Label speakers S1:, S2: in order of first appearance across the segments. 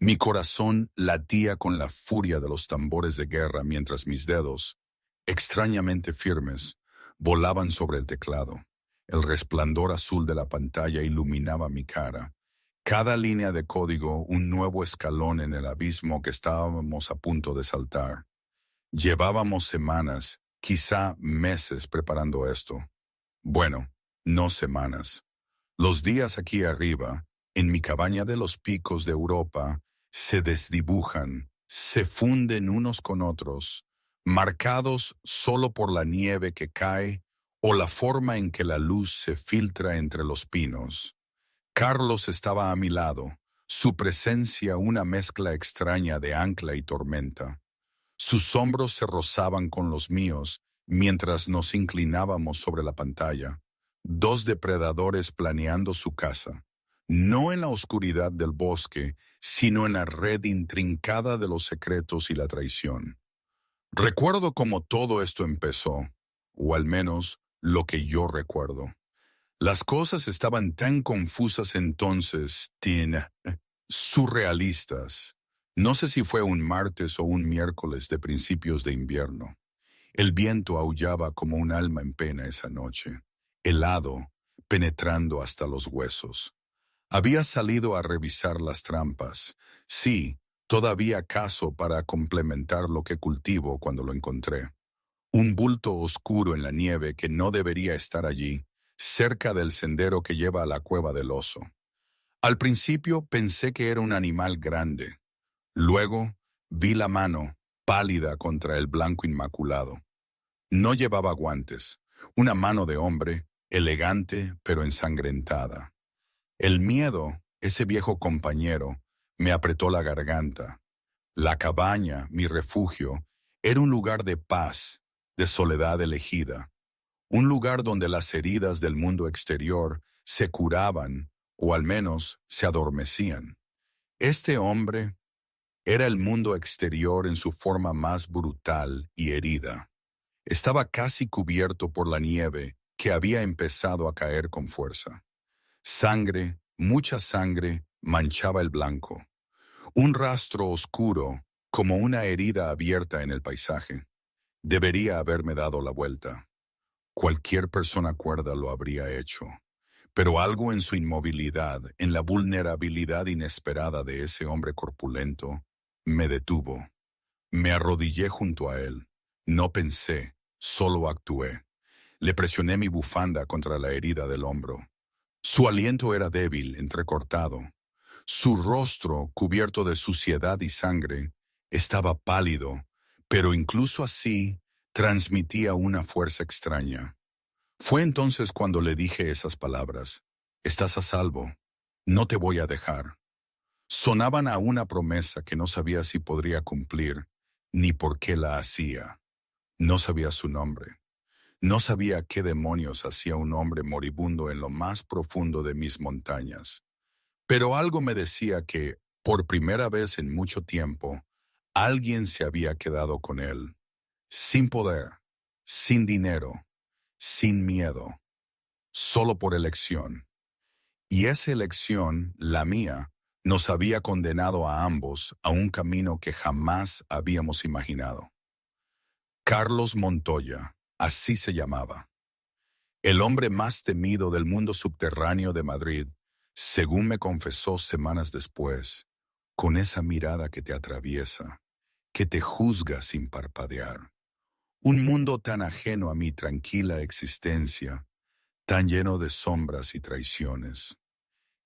S1: Mi corazón latía con la furia de los tambores de guerra mientras mis dedos, extrañamente firmes, volaban sobre el teclado. El resplandor azul de la pantalla iluminaba mi cara. Cada línea de código un nuevo escalón en el abismo que estábamos a punto de saltar. Llevábamos semanas, quizá meses preparando esto. Bueno, no semanas. Los días aquí arriba, en mi cabaña de los picos de Europa, se desdibujan, se funden unos con otros, marcados solo por la nieve que cae o la forma en que la luz se filtra entre los pinos. Carlos estaba a mi lado, su presencia una mezcla extraña de ancla y tormenta. Sus hombros se rozaban con los míos mientras nos inclinábamos sobre la pantalla, dos depredadores planeando su caza, no en la oscuridad del bosque, sino en la red intrincada de los secretos y la traición. Recuerdo cómo todo esto empezó, o al menos lo que yo recuerdo. Las cosas estaban tan confusas entonces, surrealistas. No sé si fue un martes o un miércoles de principios de invierno. El viento aullaba como un alma en pena esa noche, helado, penetrando hasta los huesos. Había salido a revisar las trampas. Sí, todavía caso para complementar lo que cultivo cuando lo encontré. Un bulto oscuro en la nieve que no debería estar allí, cerca del sendero que lleva a la cueva del oso. Al principio pensé que era un animal grande. Luego vi la mano, pálida contra el blanco inmaculado. No llevaba guantes, una mano de hombre, elegante pero ensangrentada. El miedo, ese viejo compañero, me apretó la garganta. La cabaña, mi refugio, era un lugar de paz, de soledad elegida. Un lugar donde las heridas del mundo exterior se curaban, o al menos se adormecían. Este hombre era el mundo exterior en su forma más brutal y herida. Estaba casi cubierto por la nieve que había empezado a caer con fuerza. Sangre, mucha sangre, manchaba el blanco. Un rastro oscuro, como una herida abierta en el paisaje. Debería haberme dado la vuelta. Cualquier persona cuerda lo habría hecho. Pero algo en su inmovilidad, en la vulnerabilidad inesperada de ese hombre corpulento, me detuvo. Me arrodillé junto a él. No pensé, solo actué. Le presioné mi bufanda contra la herida del hombro. Su aliento era débil, entrecortado. Su rostro, cubierto de suciedad y sangre, estaba pálido, pero incluso así transmitía una fuerza extraña. Fue entonces cuando le dije esas palabras. Estás a salvo. No te voy a dejar. Sonaban a una promesa que no sabía si podría cumplir, ni por qué la hacía. No sabía su nombre. No sabía qué demonios hacía un hombre moribundo en lo más profundo de mis montañas. Pero algo me decía que, por primera vez en mucho tiempo, alguien se había quedado con él. Sin poder, sin dinero, sin miedo, solo por elección. Y esa elección, la mía, nos había condenado a ambos a un camino que jamás habíamos imaginado. Carlos Montoya, así se llamaba. El hombre más temido del mundo subterráneo de Madrid, según me confesó semanas después, con esa mirada que te atraviesa, que te juzga sin parpadear. Un mundo tan ajeno a mi tranquila existencia, tan lleno de sombras y traiciones.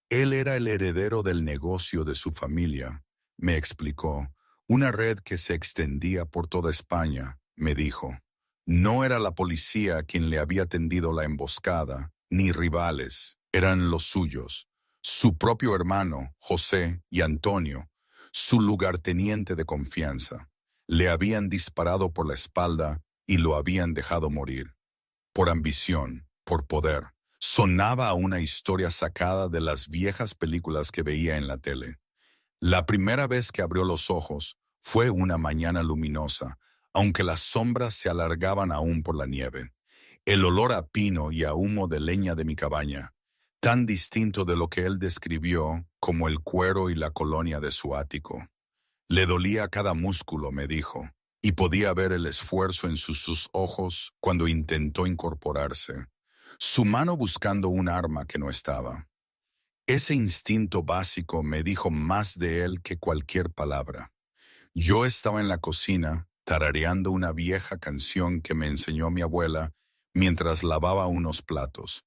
S1: Él era el heredero del negocio de su familia, me explicó, una red que se extendía por toda España, me dijo. No era la policía quien le había tendido la emboscada, ni rivales, eran los suyos, su propio hermano, José y Antonio, su lugarteniente de confianza. Le habían disparado por la espalda y lo habían dejado morir. Por ambición, por poder. Sonaba a una historia sacada de las viejas películas que veía en la tele. La primera vez que abrió los ojos fue una mañana luminosa, aunque las sombras se alargaban aún por la nieve. El olor a pino y a humo de leña de mi cabaña tan distinto de lo que él describió como el cuero y la colonia de su ático. Le dolía cada músculo, me dijo, y podía ver el esfuerzo en sus ojos cuando intentó incorporarse, su mano buscando un arma que no estaba. Ese instinto básico me dijo más de él que cualquier palabra. Yo estaba en la cocina, tarareando una vieja canción que me enseñó mi abuela mientras lavaba unos platos.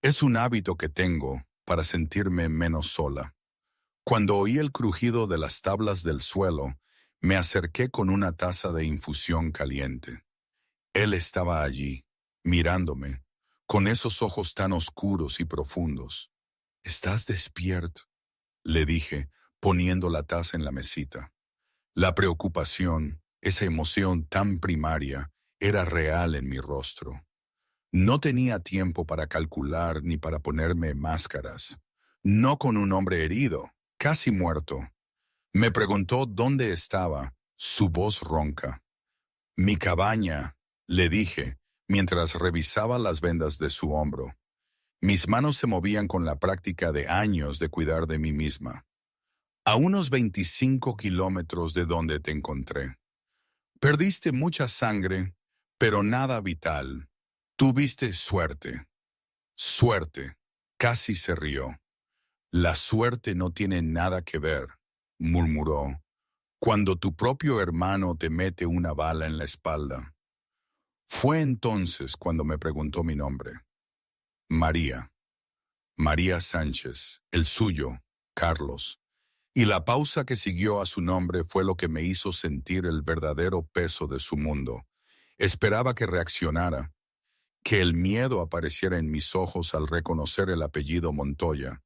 S1: Es un hábito que tengo para sentirme menos sola. Cuando oí el crujido de las tablas del suelo, me acerqué con una taza de infusión caliente. Él estaba allí, mirándome, con esos ojos tan oscuros y profundos. «¿Estás despierto?», le dije, poniendo la taza en la mesita. La preocupación, esa emoción tan primaria, era real en mi rostro. No tenía tiempo para calcular ni para ponerme máscaras. No con un hombre herido, casi muerto. Me preguntó dónde estaba, su voz ronca. «Mi cabaña», le dije, mientras revisaba las vendas de su hombro. Mis manos se movían con la práctica de años de cuidar de mí misma. «A unos 25 kilómetros de donde te encontré. Perdiste mucha sangre, pero nada vital. Tuviste suerte». «Suerte», casi se rió. «La suerte no tiene nada que ver», murmuró, «cuando tu propio hermano te mete una bala en la espalda». Fue entonces cuando me preguntó mi nombre. María. María Sánchez, el suyo, Carlos. Y la pausa que siguió a su nombre fue lo que me hizo sentir el verdadero peso de su mundo. Esperaba que reaccionara, que el miedo apareciera en mis ojos al reconocer el apellido Montoya.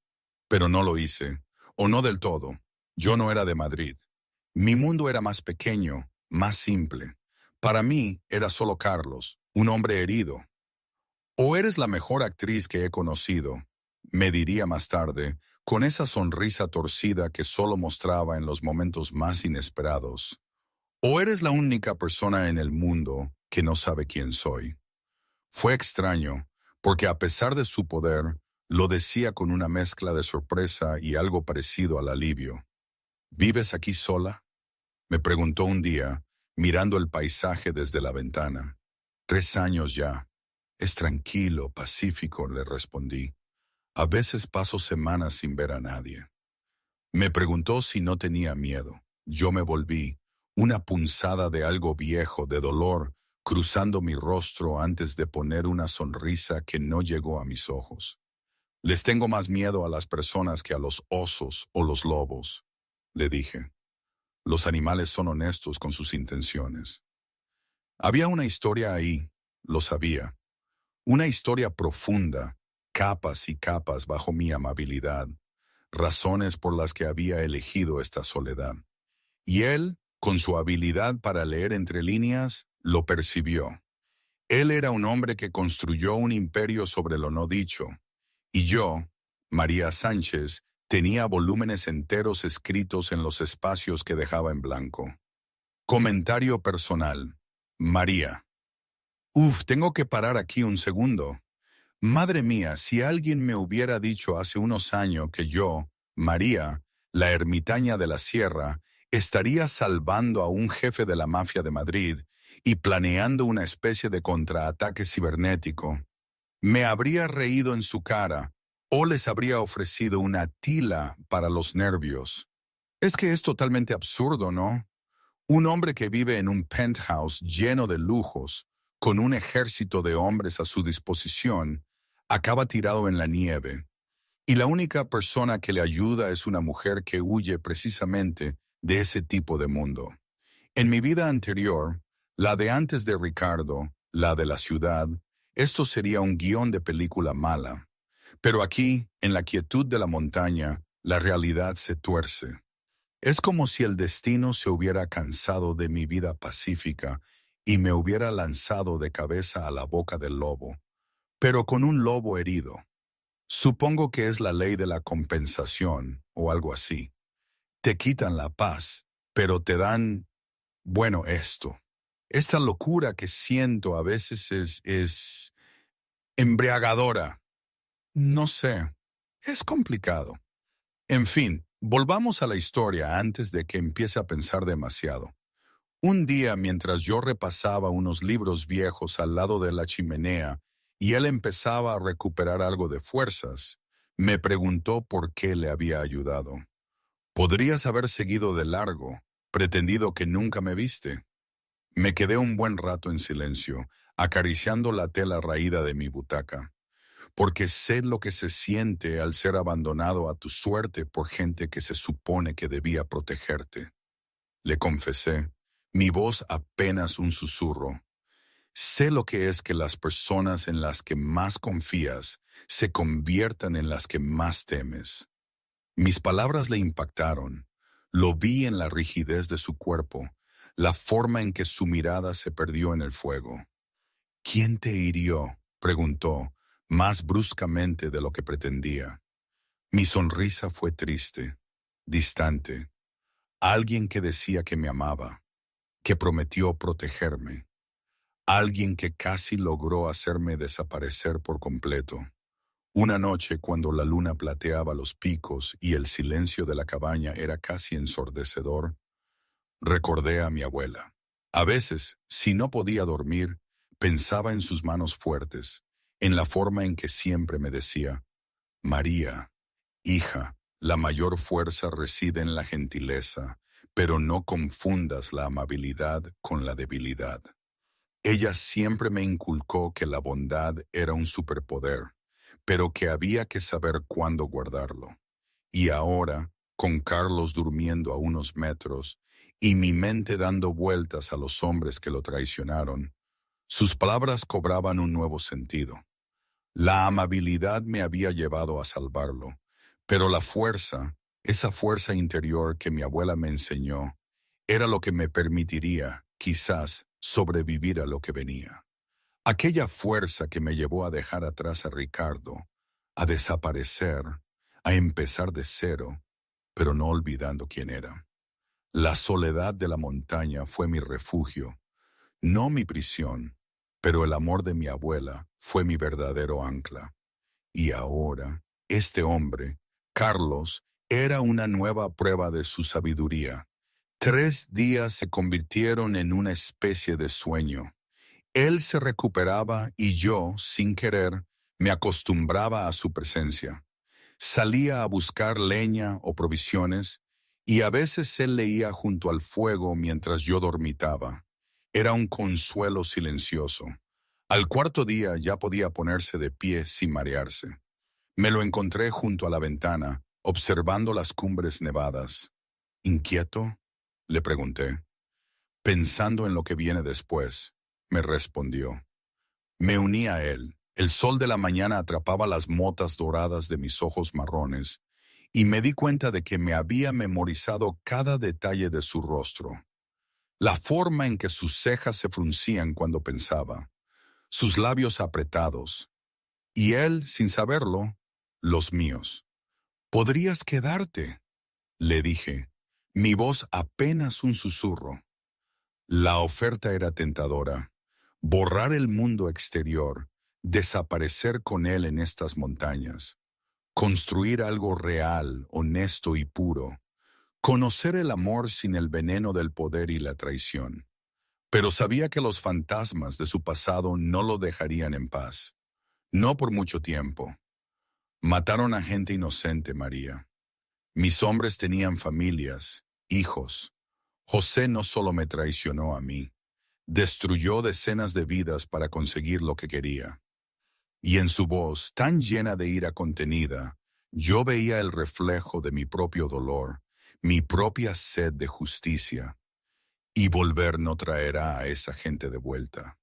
S1: Pero no lo hice, o no del todo. Yo no era de Madrid. Mi mundo era más pequeño, más simple. Para mí era solo Carlos, un hombre herido. «O eres la mejor actriz que he conocido», me diría más tarde, con esa sonrisa torcida que solo mostraba en los momentos más inesperados. «O eres la única persona en el mundo que no sabe quién soy». Fue extraño, porque a pesar de su poder, lo decía con una mezcla de sorpresa y algo parecido al alivio. «¿Vives aquí sola?», me preguntó un día, mirando el paisaje desde la ventana. «3 años ya». «Es tranquilo, pacífico», le respondí. «A veces paso semanas sin ver a nadie». Me preguntó si no tenía miedo. Yo me volví, una punzada de algo viejo, de dolor, cruzando mi rostro antes de poner una sonrisa que no llegó a mis ojos. «Les tengo más miedo a las personas que a los osos o los lobos», le dije. «Los animales son honestos con sus intenciones». Había una historia ahí, lo sabía. Una historia profunda, capas y capas bajo mi amabilidad, razones por las que había elegido esta soledad. Y él, con su habilidad para leer entre líneas, lo percibió. Él era un hombre que construyó un imperio sobre lo no dicho. Y yo, María Sánchez, tenía volúmenes enteros escritos en los espacios que dejaba en blanco. Comentario personal. María. Tengo que parar aquí un segundo. Madre mía, si alguien me hubiera dicho hace unos años que yo, María, la ermitaña de la sierra, estaría salvando a un jefe de la mafia de Madrid y planeando una especie de contraataque cibernético, me habría reído en su cara o les habría ofrecido una tila para los nervios. Es que es totalmente absurdo, ¿no? Un hombre que vive en un penthouse lleno de lujos, con un ejército de hombres a su disposición, acaba tirado en la nieve. Y la única persona que le ayuda es una mujer que huye precisamente de ese tipo de mundo. En mi vida anterior, la de antes de Ricardo, la de la ciudad, esto sería un guión de película mala. Pero aquí, en la quietud de la montaña, la realidad se tuerce. Es como si el destino se hubiera cansado de mi vida pacífica y me hubiera lanzado de cabeza a la boca del lobo, pero con un lobo herido. Supongo que es la ley de la compensación o algo así. Te quitan la paz, pero te dan, bueno, esto. Esta locura que siento a veces es embriagadora. No sé. Es complicado. En fin, volvamos a la historia antes de que empiece a pensar demasiado. Un día, mientras yo repasaba unos libros viejos al lado de la chimenea y él empezaba a recuperar algo de fuerzas, me preguntó por qué le había ayudado. Podrías haber seguido de largo, pretendido que nunca me viste. Me quedé un buen rato en silencio, acariciando la tela raída de mi butaca, porque sé lo que se siente al ser abandonado a tu suerte por gente que se supone que debía protegerte. Le confesé, mi voz apenas un susurro. Sé lo que es que las personas en las que más confías se conviertan en las que más temes. Mis palabras le impactaron. Lo vi en la rigidez de su cuerpo, la forma en que su mirada se perdió en el fuego. ¿Quién te hirió?, preguntó, más bruscamente de lo que pretendía. Mi sonrisa fue triste, distante. Alguien que decía que me amaba, que prometió protegerme. Alguien que casi logró hacerme desaparecer por completo. Una noche, cuando la luna plateaba los picos y el silencio de la cabaña era casi ensordecedor, recordé a mi abuela. A veces, si no podía dormir, pensaba en sus manos fuertes, en la forma en que siempre me decía, María, hija, la mayor fuerza reside en la gentileza, pero no confundas la amabilidad con la debilidad. Ella siempre me inculcó que la bondad era un superpoder, pero que había que saber cuándo guardarlo. Y ahora, con Carlos durmiendo a unos metros y mi mente dando vueltas a los hombres que lo traicionaron, sus palabras cobraban un nuevo sentido. La amabilidad me había llevado a salvarlo, pero la fuerza, esa fuerza interior que mi abuela me enseñó, era lo que me permitiría, quizás, sobrevivir a lo que venía. Aquella fuerza que me llevó a dejar atrás a Ricardo, a desaparecer, a empezar de cero, pero no olvidando quién era. La soledad de la montaña fue mi refugio, no mi prisión, pero el amor de mi abuela fue mi verdadero ancla. Y ahora, este hombre, Carlos, era una nueva prueba de su sabiduría. 3 días se convirtieron en una especie de sueño. Él se recuperaba y yo, sin querer, me acostumbraba a su presencia. Salía a buscar leña o provisiones, y a veces él leía junto al fuego mientras yo dormitaba. Era un consuelo silencioso. Al cuarto día ya podía ponerse de pie sin marearse. Me lo encontré junto a la ventana, observando las cumbres nevadas. ¿Inquieto?, le pregunté. Pensando en lo que viene después, me respondió. Me uní a él. El sol de la mañana atrapaba las motas doradas de mis ojos marrones, y me di cuenta de que me había memorizado cada detalle de su rostro. La forma en que sus cejas se fruncían cuando pensaba, sus labios apretados, y él, sin saberlo, los míos. «¿Podrías quedarte?», le dije, mi voz apenas un susurro. La oferta era tentadora. Borrar el mundo exterior, desaparecer con él en estas montañas, construir algo real, honesto y puro, conocer el amor sin el veneno del poder y la traición. Pero sabía que los fantasmas de su pasado no lo dejarían en paz. No por mucho tiempo. Mataron a gente inocente, María. Mis hombres tenían familias, hijos. José no solo me traicionó a mí, destruyó decenas de vidas para conseguir lo que quería. Y en su voz, tan llena de ira contenida, yo veía el reflejo de mi propio dolor, mi propia sed de justicia. Y volver no traerá a esa gente de vuelta,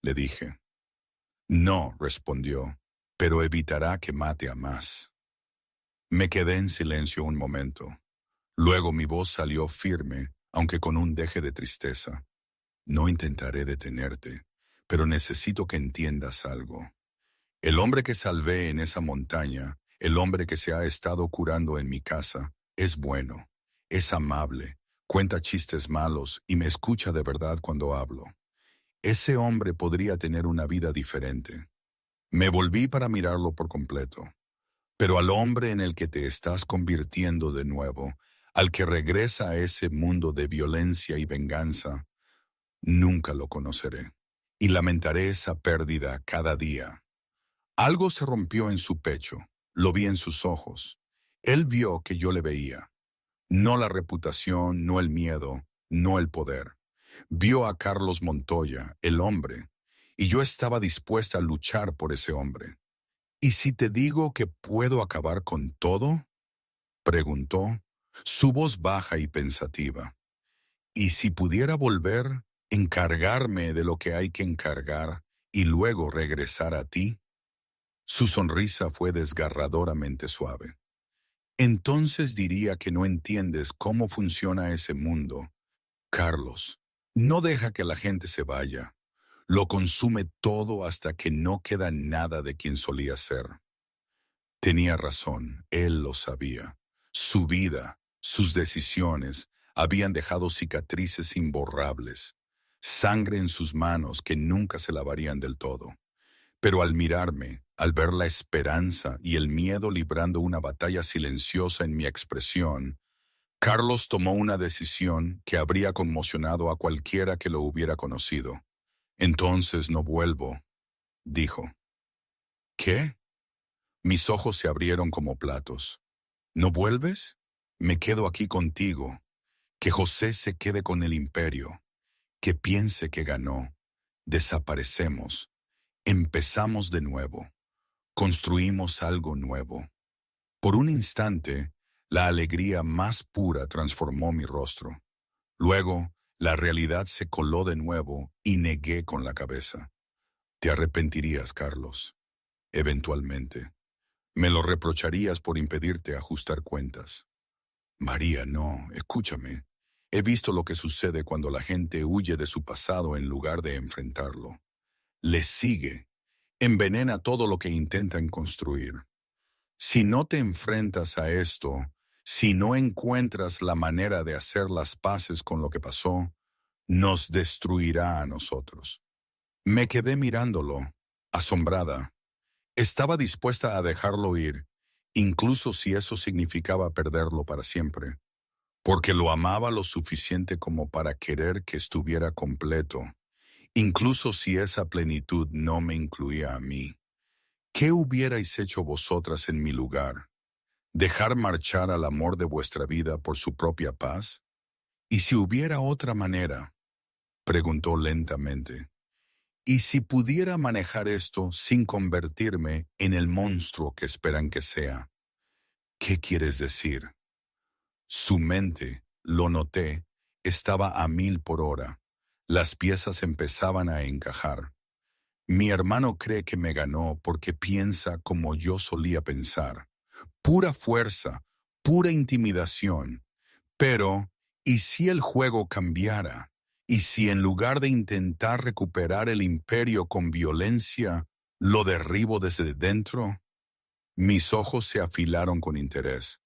S1: le dije. No, respondió, pero evitará que mate a más. Me quedé en silencio un momento. Luego mi voz salió firme, aunque con un deje de tristeza. No intentaré detenerte, pero necesito que entiendas algo. El hombre que salvé en esa montaña, el hombre que se ha estado curando en mi casa, es bueno, es amable, cuenta chistes malos y me escucha de verdad cuando hablo. Ese hombre podría tener una vida diferente. Me volví para mirarlo por completo. Pero al hombre en el que te estás convirtiendo de nuevo, al que regresa a ese mundo de violencia y venganza, nunca lo conoceré. Y lamentaré esa pérdida cada día. Algo se rompió en su pecho. Lo vi en sus ojos. Él vio que yo le veía. No la reputación, no el miedo, no el poder. Vio a Carlos Montoya, el hombre, y yo estaba dispuesta a luchar por ese hombre. ¿Y si te digo que puedo acabar con todo? Preguntó, su voz baja y pensativa. ¿Y si pudiera volver, encargarme de lo que hay que encargar y luego regresar a ti? Su sonrisa fue desgarradoramente suave. Entonces diría que no entiendes cómo funciona ese mundo. Carlos, no deja que la gente se vaya. Lo consume todo hasta que no queda nada de quien solía ser. Tenía razón, él lo sabía. Su vida, sus decisiones, habían dejado cicatrices imborrables, sangre en sus manos que nunca se lavarían del todo. Pero al mirarme, al ver la esperanza y el miedo librando una batalla silenciosa en mi expresión, Carlos tomó una decisión que habría conmocionado a cualquiera que lo hubiera conocido. Entonces no vuelvo, dijo. ¿Qué? Mis ojos se abrieron como platos. ¿No vuelves? Me quedo aquí contigo. Que José se quede con el imperio. Que piense que ganó. Desaparecemos. Empezamos de nuevo. Construimos algo nuevo. Por un instante, la alegría más pura transformó mi rostro. Luego, la realidad se coló de nuevo y negué con la cabeza. Te arrepentirías, Carlos. Eventualmente. Me lo reprocharías por impedirte ajustar cuentas. María, no, escúchame. He visto lo que sucede cuando la gente huye de su pasado en lugar de enfrentarlo. Le sigue. Envenena todo lo que intentan construir. Si no te enfrentas a esto, si no encuentras la manera de hacer las paces con lo que pasó, nos destruirá a nosotros. Me quedé mirándolo, asombrada. Estaba dispuesta a dejarlo ir, incluso si eso significaba perderlo para siempre, porque lo amaba lo suficiente como para querer que estuviera completo, incluso si esa plenitud no me incluía a mí. ¿Qué hubierais hecho vosotras en mi lugar? ¿Dejar marchar al amor de vuestra vida por su propia paz? ¿Y si hubiera otra manera? Preguntó lentamente. ¿Y si pudiera manejar esto sin convertirme en el monstruo que esperan que sea? ¿Qué quieres decir? Su mente, lo noté, estaba a 1000 por hora. Las piezas empezaban a encajar. Mi hermano cree que me ganó porque piensa como yo solía pensar. Pura fuerza, pura intimidación. Pero, ¿y si el juego cambiara? ¿Y si en lugar de intentar recuperar el imperio con violencia, lo derribo desde dentro? Mis ojos se afilaron con interés.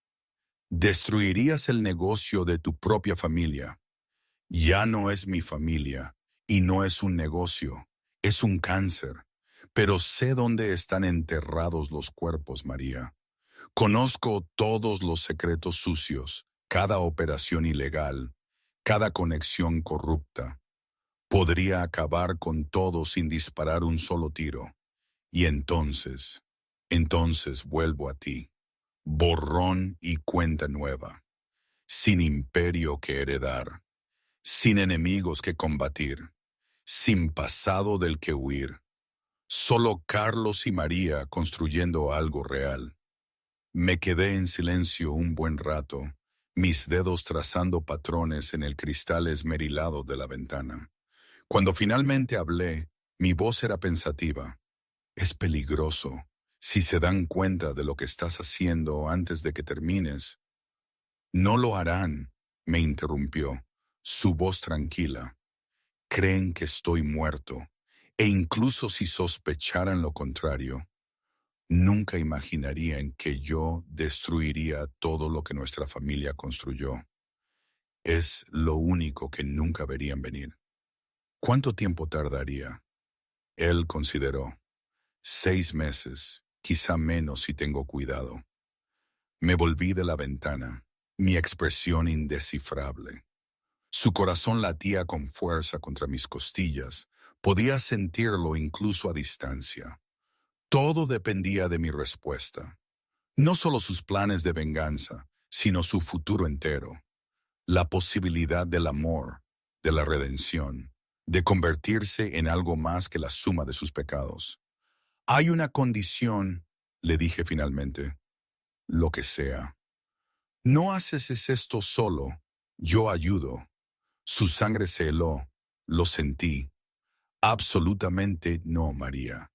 S1: Destruirías el negocio de tu propia familia. Ya no es mi familia, y no es un negocio, es un cáncer. Pero sé dónde están enterrados los cuerpos, María. Conozco todos los secretos sucios, cada operación ilegal, cada conexión corrupta. Podría acabar con todo sin disparar un solo tiro. Y entonces vuelvo a ti. Borrón y cuenta nueva. Sin imperio que heredar. Sin enemigos que combatir. Sin pasado del que huir. Solo Carlos y María construyendo algo real. Me quedé en silencio un buen rato, mis dedos trazando patrones en el cristal esmerilado de la ventana. Cuando finalmente hablé, mi voz era pensativa. Es peligroso. Si se dan cuenta de lo que estás haciendo antes de que termines. No lo harán, me interrumpió, su voz tranquila. Creen que estoy muerto, e incluso si sospecharan lo contrario, nunca imaginarían que yo destruiría todo lo que nuestra familia construyó. Es lo único que nunca verían venir. ¿Cuánto tiempo tardaría? Él consideró. 6 meses, quizá menos si tengo cuidado. Me volví de la ventana, mi expresión indescifrable. Su corazón latía con fuerza contra mis costillas. Podía sentirlo incluso a distancia. Todo dependía de mi respuesta. No solo sus planes de venganza, sino su futuro entero. La posibilidad del amor, de la redención, de convertirse en algo más que la suma de sus pecados. Hay una condición, le dije finalmente, lo que sea. No haces esto solo, yo ayudo. Su sangre se heló, lo sentí. Absolutamente no, María.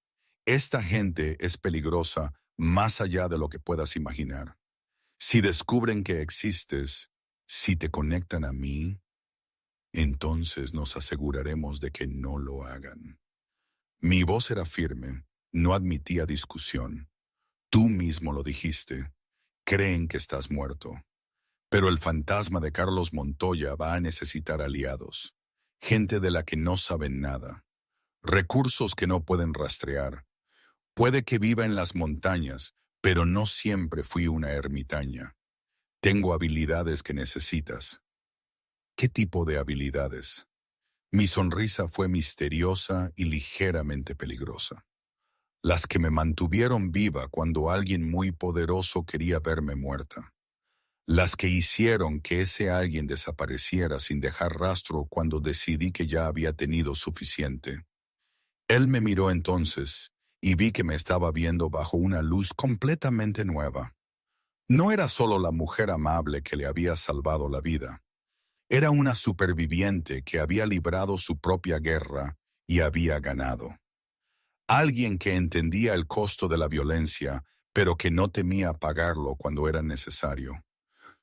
S1: Esta gente es peligrosa más allá de lo que puedas imaginar. Si descubren que existes, si te conectan a mí, entonces nos aseguraremos de que no lo hagan. Mi voz era firme, no admitía discusión. Tú mismo lo dijiste. Creen que estás muerto. Pero el fantasma de Carlos Montoya va a necesitar aliados. Gente de la que no saben nada. Recursos que no pueden rastrear. Puede que viva en las montañas, pero no siempre fui una ermitaña. Tengo habilidades que necesitas. ¿Qué tipo de habilidades? Mi sonrisa fue misteriosa y ligeramente peligrosa. Las que me mantuvieron viva cuando alguien muy poderoso quería verme muerta. Las que hicieron que ese alguien desapareciera sin dejar rastro cuando decidí que ya había tenido suficiente. Él me miró entonces y vi que me estaba viendo bajo una luz completamente nueva. No era solo la mujer amable que le había salvado la vida. Era una superviviente que había librado su propia guerra y había ganado. Alguien que entendía el costo de la violencia, pero que no temía pagarlo cuando era necesario.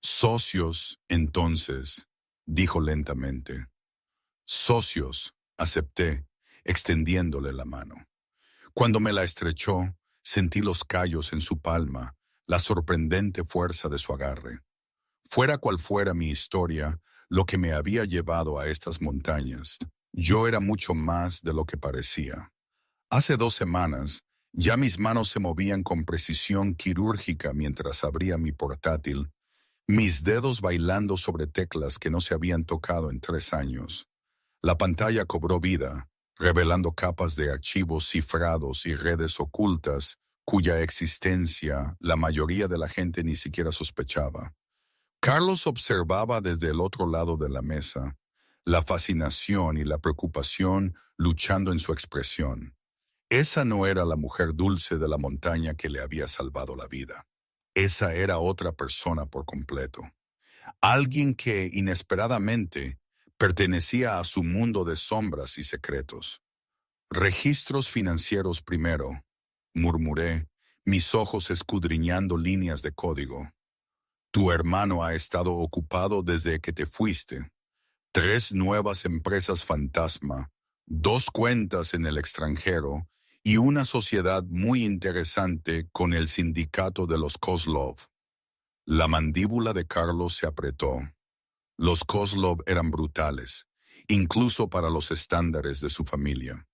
S1: Socios, entonces, dijo lentamente. Socios, acepté, extendiéndole la mano. Cuando me la estrechó, sentí los callos en su palma, la sorprendente fuerza de su agarre. Fuera cual fuera mi historia, lo que me había llevado a estas montañas, yo era mucho más de lo que parecía. Hace 2 semanas, ya mis manos se movían con precisión quirúrgica mientras abría mi portátil, mis dedos bailando sobre teclas que no se habían tocado en 3 años. La pantalla cobró vida, revelando capas de archivos cifrados y redes ocultas cuya existencia la mayoría de la gente ni siquiera sospechaba. Carlos observaba desde el otro lado de la mesa, la fascinación y la preocupación luchando en su expresión. Esa no era la mujer dulce de la montaña que le había salvado la vida. Esa era otra persona por completo. Alguien que, inesperadamente, pertenecía a su mundo de sombras y secretos. Registros financieros primero, murmuré, mis ojos escudriñando líneas de código. Tu hermano ha estado ocupado desde que te fuiste. 3 nuevas empresas fantasma, 2 cuentas en el extranjero y una sociedad muy interesante con el sindicato de los Kozlov. La mandíbula de Carlos se apretó. Los Kozlov eran brutales, incluso para los estándares de su familia.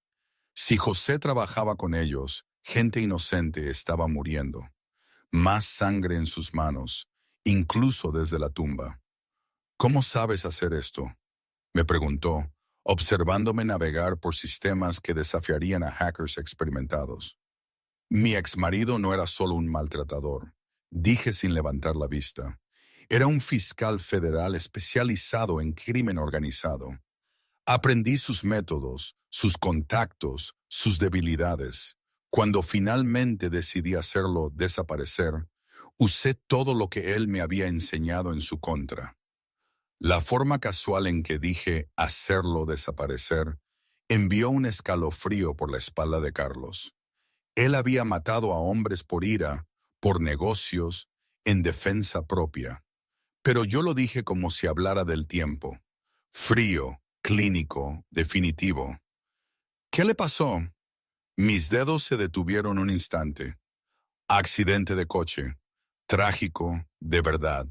S1: Si José trabajaba con ellos, gente inocente estaba muriendo. Más sangre en sus manos, incluso desde la tumba. ¿Cómo sabes hacer esto?, me preguntó, observándome navegar por sistemas que desafiarían a hackers experimentados. Mi exmarido no era solo un maltratador, dije sin levantar la vista. Era un fiscal federal especializado en crimen organizado. Aprendí sus métodos, sus contactos, sus debilidades. Cuando finalmente decidí hacerlo desaparecer, usé todo lo que él me había enseñado en su contra. La forma casual en que dije hacerlo desaparecer envió un escalofrío por la espalda de Carlos. Él había matado a hombres por ira, por negocios, en defensa propia. Pero yo lo dije como si hablara del tiempo. Frío, clínico, definitivo. ¿Qué le pasó? Mis dedos se detuvieron un instante. Accidente de coche. Trágico, de verdad.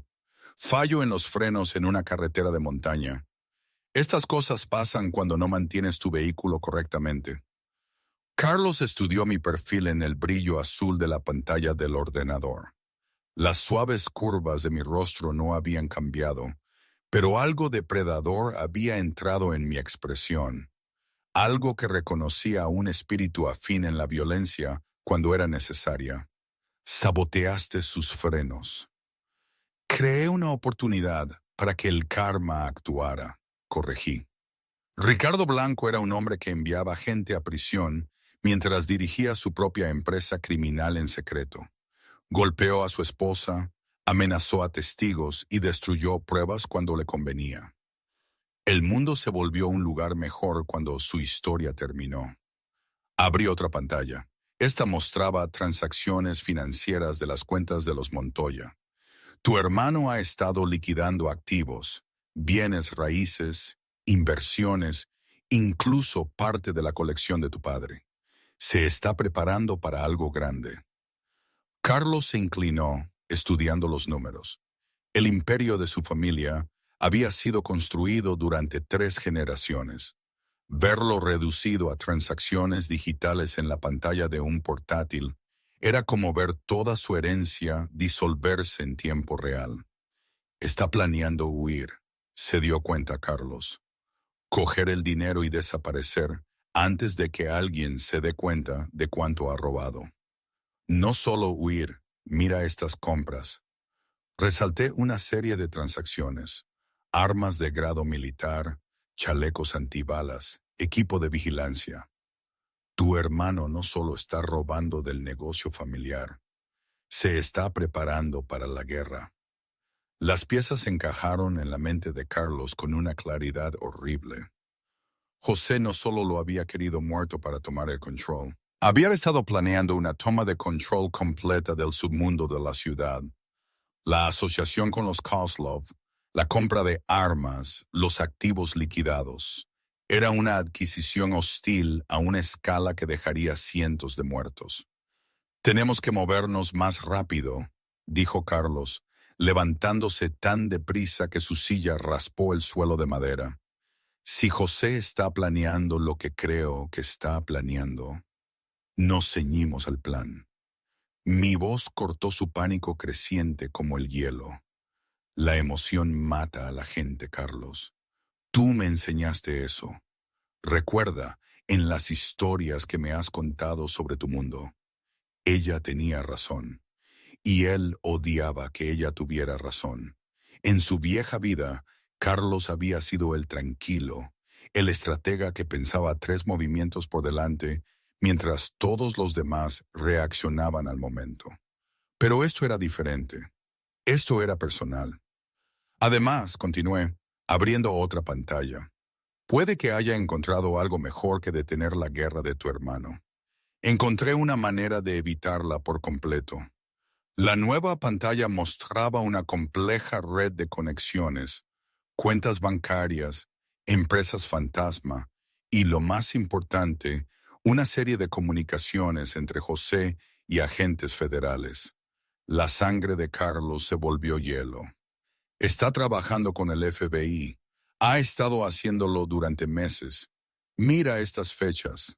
S1: Fallo en los frenos en una carretera de montaña. Estas cosas pasan cuando no mantienes tu vehículo correctamente. Carlos estudió mi perfil en el brillo azul de la pantalla del ordenador. Las suaves curvas de mi rostro no habían cambiado, pero algo depredador había entrado en mi expresión, algo que reconocía un espíritu afín en la violencia cuando era necesaria. Saboteaste sus frenos. Creé una oportunidad para que el karma actuara, corregí. Ricardo Blanco era un hombre que enviaba gente a prisión mientras dirigía su propia empresa criminal en secreto. Golpeó a su esposa, amenazó a testigos y destruyó pruebas cuando le convenía. El mundo se volvió un lugar mejor cuando su historia terminó. Abrí otra pantalla. Esta mostraba transacciones financieras de las cuentas de los Montoya. Tu hermano ha estado liquidando activos, bienes raíces, inversiones, incluso parte de la colección de tu padre. Se está preparando para algo grande. Carlos se inclinó, estudiando los números. El imperio de su familia había sido construido durante 3 generaciones. Verlo reducido a transacciones digitales en la pantalla de un portátil era como ver toda su herencia disolverse en tiempo real. Está planeando huir, se dio cuenta Carlos. Coger el dinero y desaparecer antes de que alguien se dé cuenta de cuánto ha robado. No solo huir, mira estas compras. Resalté una serie de transacciones: armas de grado militar, chalecos antibalas, equipo de vigilancia. Tu hermano no solo está robando del negocio familiar, se está preparando para la guerra. Las piezas encajaron en la mente de Carlos con una claridad horrible. José no solo lo había querido muerto para tomar el control, había estado planeando una toma de control completa del submundo de la ciudad. La asociación con los Kozlov, la compra de armas, los activos liquidados. Era una adquisición hostil a una escala que dejaría cientos de muertos. Tenemos que movernos más rápido, dijo Carlos, levantándose tan deprisa que su silla raspó el suelo de madera. Si José está planeando lo que creo que está planeando, nos ceñimos al plan. Mi voz cortó su pánico creciente como el hielo. La emoción mata a la gente, Carlos. Tú me enseñaste eso. Recuerda, en las historias que me has contado sobre tu mundo, ella tenía razón, y él odiaba que ella tuviera razón. En su vieja vida, Carlos había sido el tranquilo, el estratega que pensaba 3 movimientos por delante, mientras todos los demás reaccionaban al momento. Pero esto era diferente. Esto era personal. Además, continué, abriendo otra pantalla. Puede que haya encontrado algo mejor que detener la guerra de tu hermano. Encontré una manera de evitarla por completo. La nueva pantalla mostraba una compleja red de conexiones, cuentas bancarias, empresas fantasma y, lo más importante, una serie de comunicaciones entre José y agentes federales. La sangre de Carlos se volvió hielo. Está trabajando con el FBI. Ha estado haciéndolo durante meses. Mira estas fechas.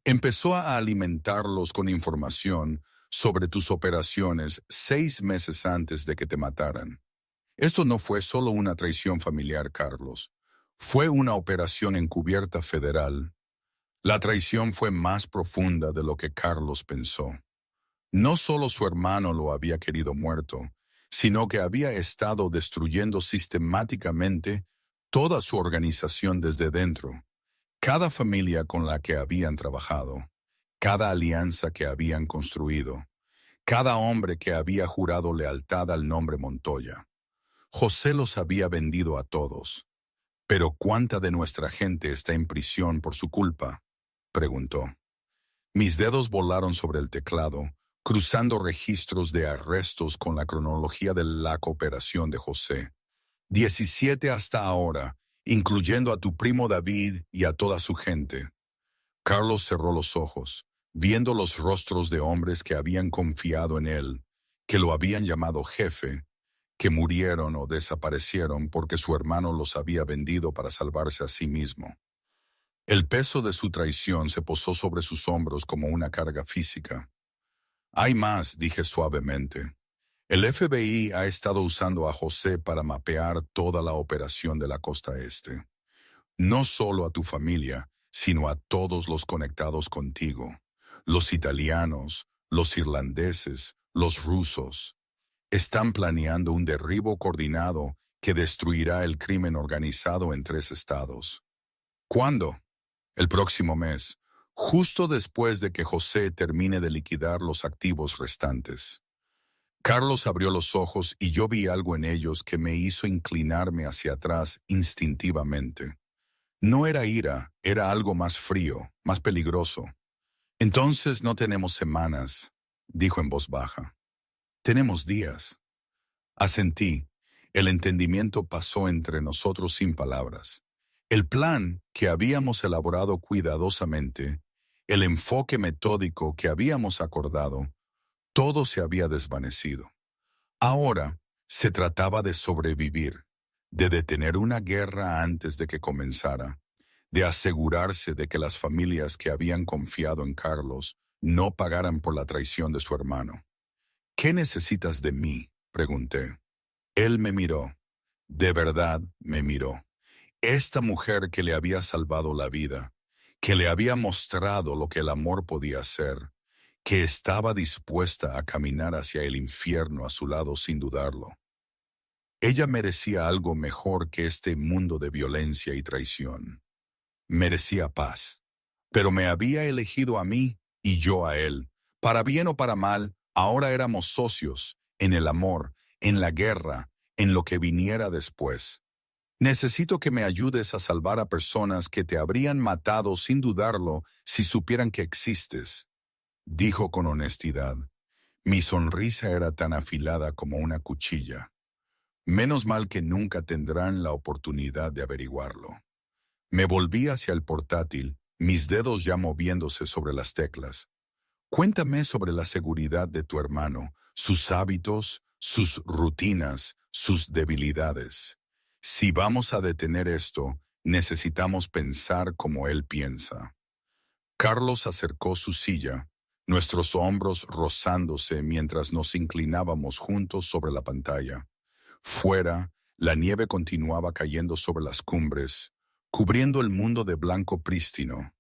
S1: Empezó a alimentarlos con información sobre tus operaciones 6 meses antes de que te mataran. Esto no fue solo una traición familiar, Carlos. Fue una operación encubierta federal. La traición fue más profunda de lo que Carlos pensó. No solo su hermano lo había querido muerto, sino que había estado destruyendo sistemáticamente toda su organización desde dentro. Cada familia con la que habían trabajado, cada alianza que habían construido, cada hombre que había jurado lealtad al nombre Montoya. José los había vendido a todos. ¿Pero cuánta de nuestra gente está en prisión por su culpa?, preguntó. Mis dedos volaron sobre el teclado, cruzando registros de arrestos con la cronología de la cooperación de José. 17 hasta ahora, incluyendo a tu primo David y a toda su gente. Carlos cerró los ojos, viendo los rostros de hombres que habían confiado en él, que lo habían llamado jefe, que murieron o desaparecieron porque su hermano los había vendido para salvarse a sí mismo. El peso de su traición se posó sobre sus hombros como una carga física. Hay más, dije suavemente. El FBI ha estado usando a José para mapear toda la operación de la costa este. No solo a tu familia, sino a todos los conectados contigo. Los italianos, los irlandeses, los rusos. Están planeando un derribo coordinado que destruirá el crimen organizado en 3 estados. ¿Cuándo? El próximo mes, justo después de que José termine de liquidar los activos restantes. Carlos abrió los ojos y yo vi algo en ellos que me hizo inclinarme hacia atrás instintivamente. No era ira, era algo más frío, más peligroso. Entonces no tenemos semanas, dijo en voz baja. Tenemos días. Asentí. El entendimiento pasó entre nosotros sin palabras. El plan que habíamos elaborado cuidadosamente, el enfoque metódico que habíamos acordado, todo se había desvanecido. Ahora se trataba de sobrevivir, de detener una guerra antes de que comenzara, de asegurarse de que las familias que habían confiado en Carlos no pagaran por la traición de su hermano. ¿Qué necesitas de mí?, pregunté. Él me miró. De verdad me miró. Esta mujer que le había salvado la vida, que le había mostrado lo que el amor podía hacer, que estaba dispuesta a caminar hacia el infierno a su lado sin dudarlo. Ella merecía algo mejor que este mundo de violencia y traición. Merecía paz. Pero me había elegido a mí y yo a él. Para bien o para mal, ahora éramos socios, en el amor, en la guerra, en lo que viniera después. Necesito que me ayudes a salvar a personas que te habrían matado sin dudarlo si supieran que existes, dijo con honestidad. Mi sonrisa era tan afilada como una cuchilla. Menos mal que nunca tendrán la oportunidad de averiguarlo. Me volví hacia el portátil, mis dedos ya moviéndose sobre las teclas. Cuéntame sobre la seguridad de tu hermano, sus hábitos, sus rutinas, sus debilidades. Si vamos a detener esto, necesitamos pensar como él piensa. Carlos acercó su silla, nuestros hombros rozándose mientras nos inclinábamos juntos sobre la pantalla. Fuera, la nieve continuaba cayendo sobre las cumbres, cubriendo el mundo de blanco prístino.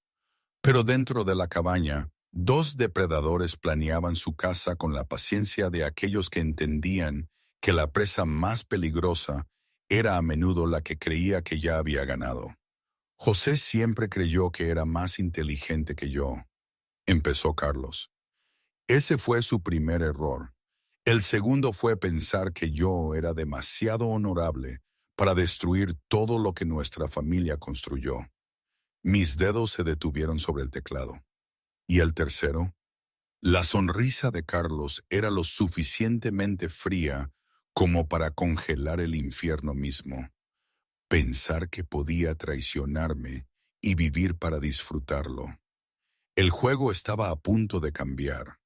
S1: Pero dentro de la cabaña, 2 depredadores planeaban su caza con la paciencia de aquellos que entendían que la presa más peligrosa era a menudo la que creía que ya había ganado. José siempre creyó que era más inteligente que yo, empezó Carlos. Ese fue su primer error. El segundo fue pensar que yo era demasiado honorable para destruir todo lo que nuestra familia construyó. Mis dedos se detuvieron sobre el teclado. ¿Y el tercero? La sonrisa de Carlos era lo suficientemente fría como para congelar el infierno mismo. Pensar que podía traicionarme y vivir para disfrutarlo. El juego estaba a punto de cambiar.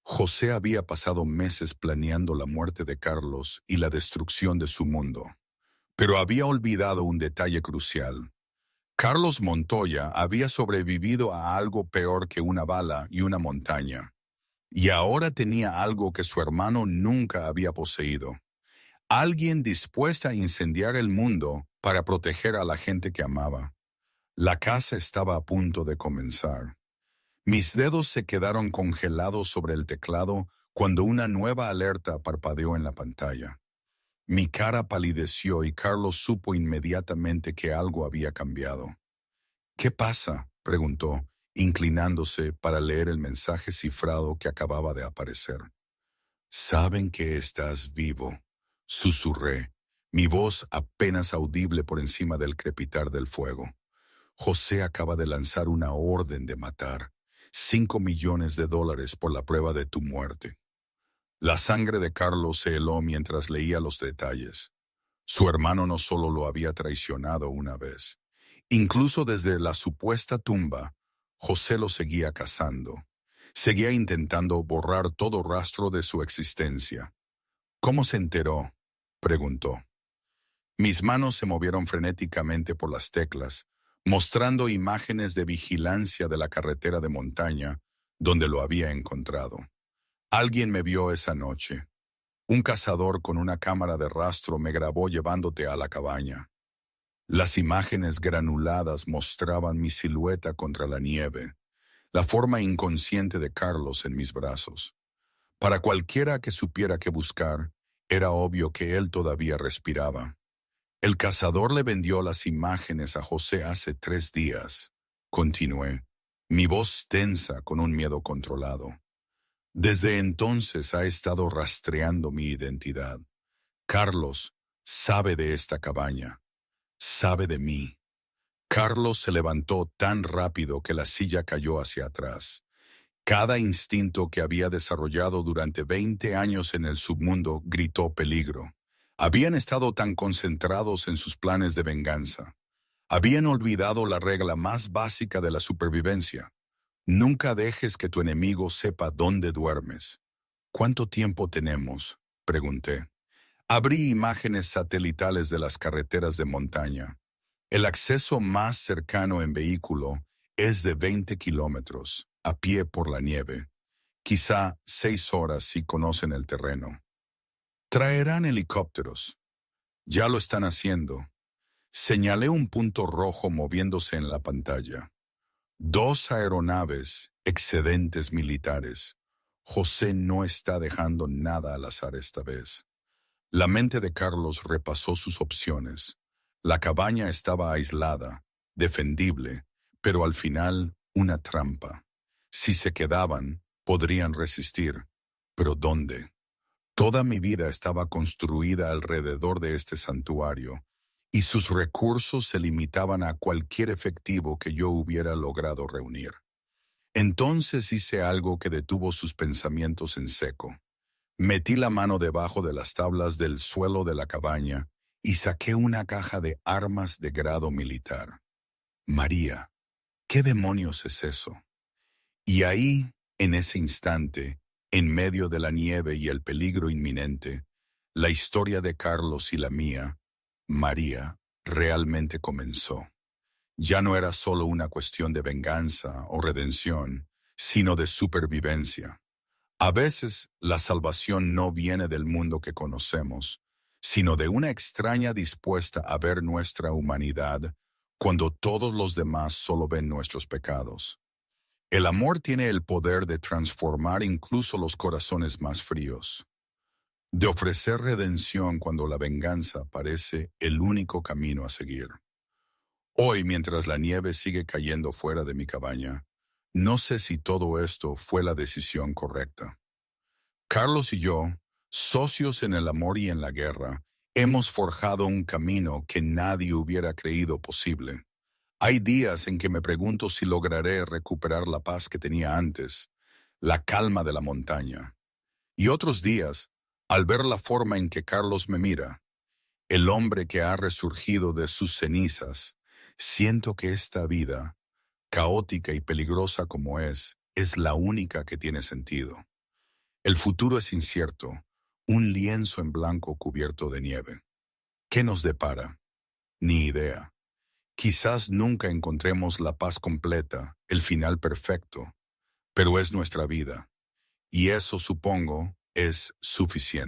S1: José había pasado meses planeando la muerte de Carlos y la destrucción de su mundo, pero había olvidado un detalle crucial. Carlos Montoya había sobrevivido a algo peor que una bala y una montaña, y ahora tenía algo que su hermano nunca había poseído. Alguien dispuesto a incendiar el mundo para proteger a la gente que amaba. La caza estaba a punto de comenzar. Mis dedos se quedaron congelados sobre el teclado cuando una nueva alerta parpadeó en la pantalla. Mi cara palideció y Carlos supo inmediatamente que algo había cambiado. ¿Qué pasa?, preguntó, inclinándose para leer el mensaje cifrado que acababa de aparecer. Saben que estás vivo, susurré, mi voz apenas audible por encima del crepitar del fuego. José acaba de lanzar una orden de matar. $5 millones por la prueba de tu muerte. La sangre de Carlos se heló mientras leía los detalles. Su hermano no solo lo había traicionado una vez. Incluso desde la supuesta tumba, José lo seguía cazando. Seguía intentando borrar todo rastro de su existencia. ¿Cómo se enteró?, preguntó. Mis manos se movieron frenéticamente por las teclas, mostrando imágenes de vigilancia de la carretera de montaña donde lo había encontrado. Alguien me vio esa noche. Un cazador con una cámara de rastro me grabó llevándote a la cabaña. Las imágenes granuladas mostraban mi silueta contra la nieve, la forma inconsciente de Carlos en mis brazos. Para cualquiera que supiera qué buscar, era obvio que él todavía respiraba. El cazador le vendió las imágenes a José hace 3 días. Continué, mi voz tensa con un miedo controlado. Desde entonces ha estado rastreando mi identidad. Carlos sabe de esta cabaña, sabe de mí. Carlos se levantó tan rápido que la silla cayó hacia atrás. Cada instinto que había desarrollado durante 20 años en el submundo gritó peligro. Habían estado tan concentrados en sus planes de venganza. Habían olvidado la regla más básica de la supervivencia. Nunca dejes que tu enemigo sepa dónde duermes. ¿Cuánto tiempo tenemos?, pregunté. Abrí imágenes satelitales de las carreteras de montaña. El acceso más cercano en vehículo es de 20 kilómetros, a pie por la nieve. Quizá 6 horas si conocen el terreno. Traerán helicópteros. Ya lo están haciendo. Señalé un punto rojo moviéndose en la pantalla. 2 aeronaves, excedentes militares. José no está dejando nada al azar esta vez. La mente de Carlos repasó sus opciones. La cabaña estaba aislada, defendible, pero al final una trampa. Si se quedaban, podrían resistir. ¿Pero dónde? Toda mi vida estaba construida alrededor de este santuario, y sus recursos se limitaban a cualquier efectivo que yo hubiera logrado reunir. Entonces hice algo que detuvo sus pensamientos en seco. Metí la mano debajo de las tablas del suelo de la cabaña y saqué una caja de armas de grado militar. María, ¿qué demonios es eso? Y ahí, en ese instante, en medio de la nieve y el peligro inminente, la historia de Carlos y la mía, María, realmente comenzó. Ya no era solo una cuestión de venganza o redención, sino de supervivencia. A veces, la salvación no viene del mundo que conocemos, sino de una extraña dispuesta a ver nuestra humanidad cuando todos los demás solo ven nuestros pecados. El amor tiene el poder de transformar incluso los corazones más fríos, de ofrecer redención cuando la venganza parece el único camino a seguir. Hoy, mientras la nieve sigue cayendo fuera de mi cabaña, no sé si todo esto fue la decisión correcta. Carlos y yo, socios en el amor y en la guerra, hemos forjado un camino que nadie hubiera creído posible. Hay días en que me pregunto si lograré recuperar la paz que tenía antes, la calma de la montaña. Y otros días, al ver la forma en que Carlos me mira, el hombre que ha resurgido de sus cenizas, siento que esta vida, caótica y peligrosa como es la única que tiene sentido. El futuro es incierto, un lienzo en blanco cubierto de nieve. ¿Qué nos depara? Ni idea. Quizás nunca encontremos la paz completa, el final perfecto, pero es nuestra vida, y eso, supongo, es suficiente.